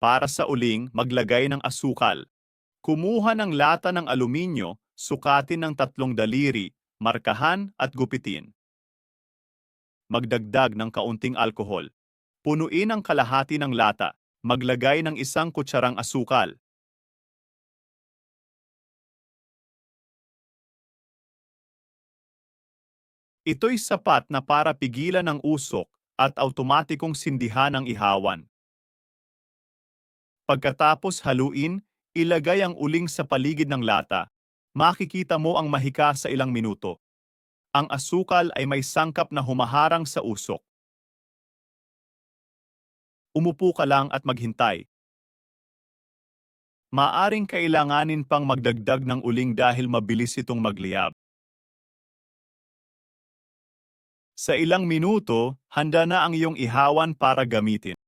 Para sa uling, maglagay ng asukal. Kumuha ng lata ng aluminyo, sukatin ng 3 daliri, markahan at gupitin. Magdagdag ng kaunting alkohol. Punuin ang kalahati ng lata. Maglagay ng 1 kutsarang asukal. Ito'y sapat na para pigilan ang usok at automatikong sindihan ang ihawan. Pagkatapos haluin, ilagay ang uling sa paligid ng lata. Makikita mo ang mahika sa ilang minuto. Ang asukal ay may sangkap na humaharang sa usok. Umupo ka lang at maghintay. Maaring kailanganin pang magdagdag ng uling dahil mabilis itong magliyab. Sa ilang minuto, handa na ang iyong ihawan para gamitin.